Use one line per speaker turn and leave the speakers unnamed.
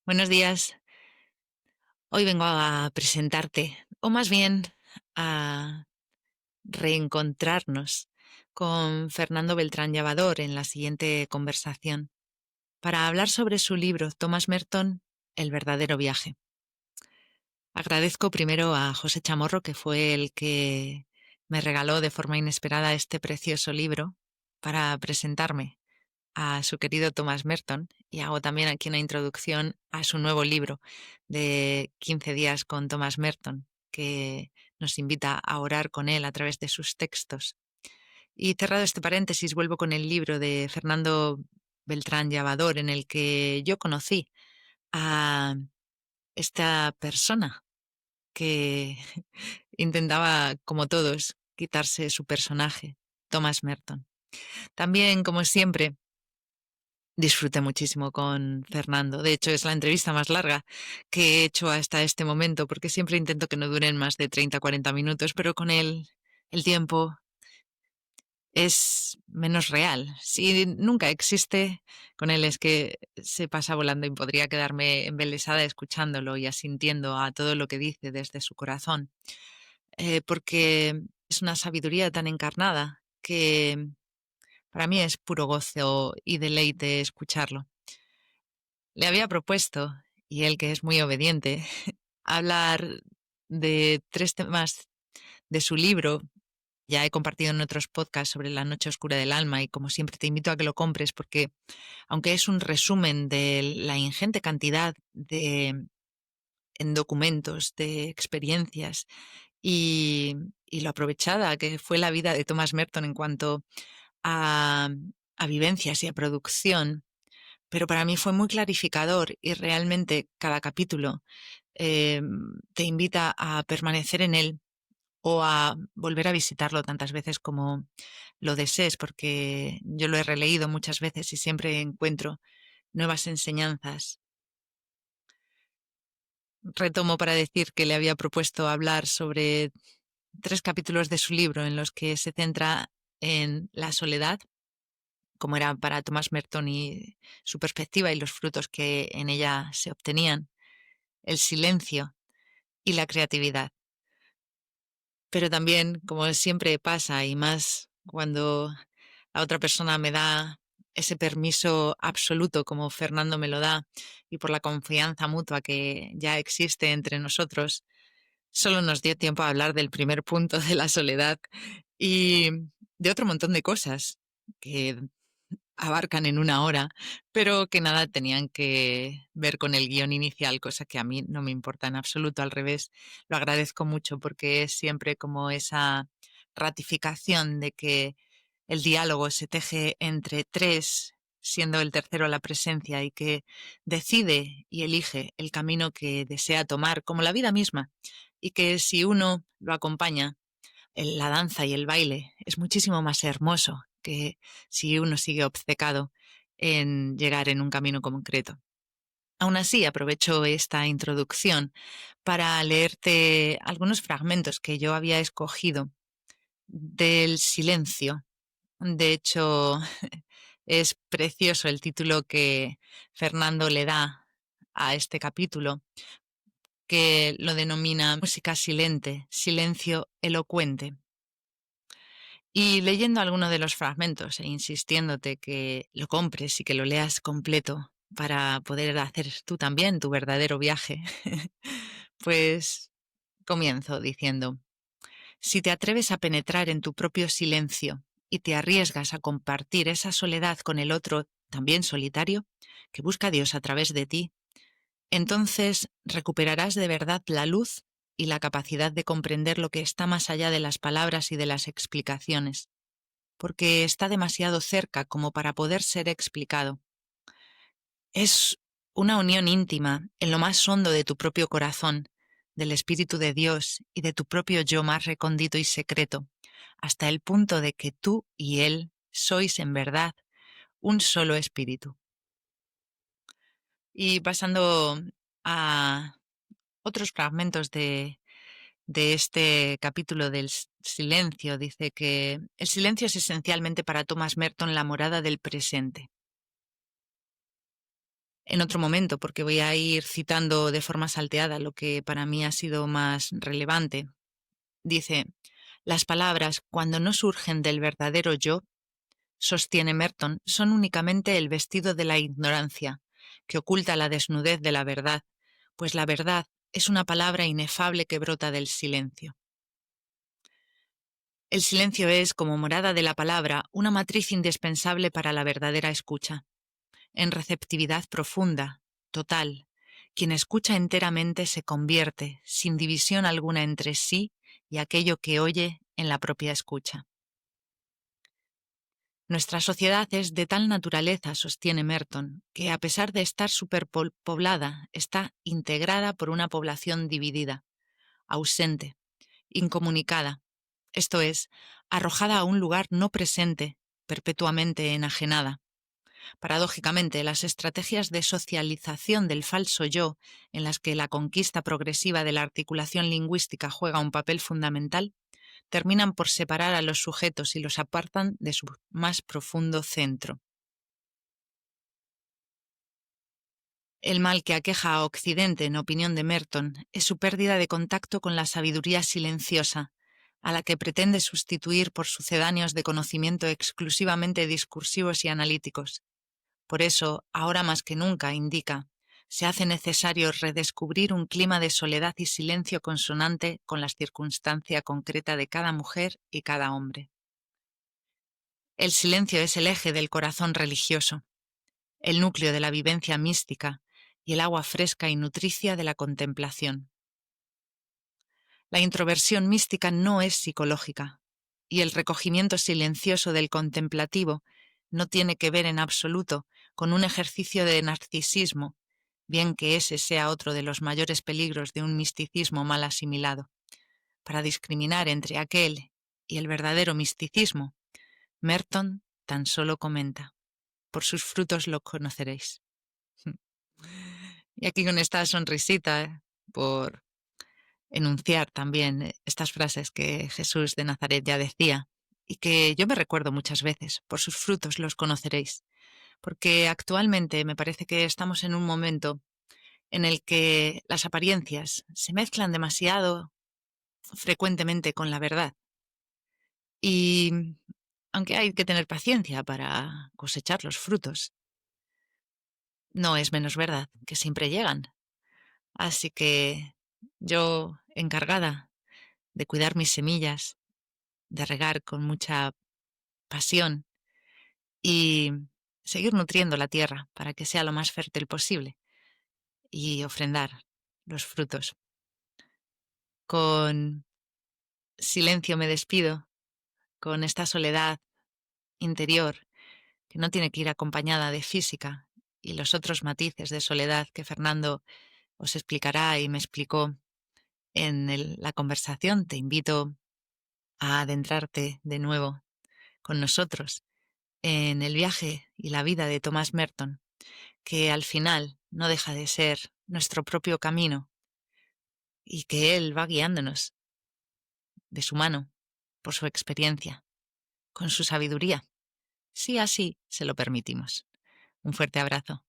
Buenos días. Hoy vengo a presentarte, o más bien a reencontrarnos con Fernando Beltrán Llavador en la siguiente conversación para hablar sobre su libro Thomas Merton, El verdadero viaje. Agradezco primero a José Chamorro, que fue el que me regaló de forma inesperada este precioso libro para presentarme a su querido Thomas Merton, y hago también aquí una introducción a su nuevo libro de 15 días con Thomas Merton, que nos invita a orar con él a través de sus textos. Y cerrado este paréntesis, vuelvo con el libro de Fernando Beltrán Llavador, en el que yo conocí a esta persona que intentaba, como todos, quitarse su personaje, Thomas Merton. También, como siempre, disfruté muchísimo con Fernando. De hecho, es la entrevista más larga que he hecho hasta este momento, porque siempre intento que no duren más de 30 o 40 minutos, pero con él el tiempo es menos real. Si nunca existe, con él es que se pasa volando y podría quedarme embelesada escuchándolo y asintiendo a todo lo que dice desde su corazón, porque es una sabiduría tan encarnada que para mí es puro gozo y deleite escucharlo. Le había propuesto, y él, que es muy obediente, hablar de 3 temas de su libro. Ya he compartido en otros podcasts sobre la noche oscura del alma, y como siempre te invito a que lo compres porque, aunque es un resumen de la ingente cantidad de en documentos, de experiencias y lo aprovechada que fue la vida de Thomas Merton en cuanto a, a vivencias y a producción, pero para mí fue muy clarificador, y realmente cada capítulo eh, te invita a permanecer en él o a volver a visitarlo tantas veces como lo desees, porque yo lo he releído muchas veces y siempre encuentro nuevas enseñanzas. Retomo para decir que le había propuesto hablar sobre 3 capítulos de su libro en los que se centra en la soledad, como era para Thomas Merton y su perspectiva y los frutos que en ella se obtenían, el silencio y la creatividad. Pero también, como siempre pasa, y más cuando la otra persona me da ese permiso absoluto como Fernando me lo da, y por la confianza mutua que ya existe entre nosotros, solo nos dio tiempo a hablar del primer punto de la soledad y de otro montón de cosas que abarcan en una hora, pero que nada tenían que ver con el guión inicial, cosa que a mí no me importa en absoluto. Al revés, lo agradezco mucho porque es siempre como esa ratificación de que el diálogo se teje entre 3, siendo el tercero la presencia, y que decide y elige el camino que desea tomar, como la vida misma, y que si uno lo acompaña, la danza y el baile es muchísimo más hermoso que si uno sigue obcecado en llegar en un camino concreto. Aún así, aprovecho esta introducción para leerte algunos fragmentos que yo había escogido del silencio. De hecho, es precioso el título que Fernando le da a este capítulo, que lo denomina música silente, silencio elocuente. Y leyendo alguno de los fragmentos e insistiéndote que lo compres y que lo leas completo para poder hacer tú también tu verdadero viaje, pues comienzo diciendo: si te atreves a penetrar en tu propio silencio y te arriesgas a compartir esa soledad con el otro, también solitario, que busca a Dios a través de ti, entonces recuperarás de verdad la luz y la capacidad de comprender lo que está más allá de las palabras y de las explicaciones, porque está demasiado cerca como para poder ser explicado. Es una unión íntima en lo más hondo de tu propio corazón, del Espíritu de Dios y de tu propio yo más recóndito y secreto, hasta el punto de que tú y Él sois en verdad un solo espíritu. Y pasando a otros fragmentos de este capítulo del silencio, dice que el silencio es esencialmente para Thomas Merton la morada del presente. en otro momento, porque voy a ir citando de forma salteada lo que para mí ha sido más relevante. Dice, las palabras, cuando no surgen del verdadero yo, sostiene Merton, son únicamente el vestido de la ignorancia, que oculta la desnudez de la verdad, pues la verdad es una palabra inefable que brota del silencio. El silencio es, como morada de la palabra, una matriz indispensable para la verdadera escucha. En receptividad profunda, total, quien escucha enteramente se convierte, sin división alguna entre sí y aquello que oye, en la propia escucha. Nuestra sociedad es de tal naturaleza, sostiene Merton, que a pesar de estar superpoblada, está integrada por una población dividida, ausente, incomunicada, esto es, arrojada a un lugar no presente, perpetuamente enajenada. Paradójicamente, las estrategias de socialización del falso yo, en las que la conquista progresiva de la articulación lingüística juega un papel fundamental, terminan por separar a los sujetos y los apartan de su más profundo centro. El mal que aqueja a Occidente, en opinión de Merton, es su pérdida de contacto con la sabiduría silenciosa, a la que pretende sustituir por sucedáneos de conocimiento exclusivamente discursivos y analíticos. Por eso, ahora más que nunca, indica, se hace necesario redescubrir un clima de soledad y silencio consonante con la circunstancia concreta de cada mujer y cada hombre. El silencio es el eje del corazón religioso, el núcleo de la vivencia mística y el agua fresca y nutricia de la contemplación. La introversión mística no es psicológica, y el recogimiento silencioso del contemplativo no tiene que ver en absoluto con un ejercicio de narcisismo, bien que ese sea otro de los mayores peligros de un misticismo mal asimilado. Para discriminar entre aquel y el verdadero misticismo, Merton tan solo comenta, por sus frutos lo conoceréis. Y aquí con esta sonrisita, por enunciar también estas frases que Jesús de Nazaret ya decía y que yo me recuerdo muchas veces, por sus frutos los conoceréis, porque actualmente me parece que estamos en un momento en el que las apariencias se mezclan demasiado frecuentemente con la verdad. Y aunque hay que tener paciencia para cosechar los frutos, no es menos verdad que siempre llegan. Así que yo, encargada de cuidar mis semillas, de regar con mucha pasión y seguir nutriendo la tierra para que sea lo más fértil posible y ofrendar los frutos. Con silencio me despido, con esta soledad interior que no tiene que ir acompañada de física y los otros matices de soledad que Fernando os explicará y me explicó en la conversación. Te invito a adentrarte de nuevo con nosotros en el viaje y la vida de Thomas Merton, que al final no deja de ser nuestro propio camino y que él va guiándonos de su mano, por su experiencia, con su sabiduría, si así se lo permitimos. Un fuerte abrazo.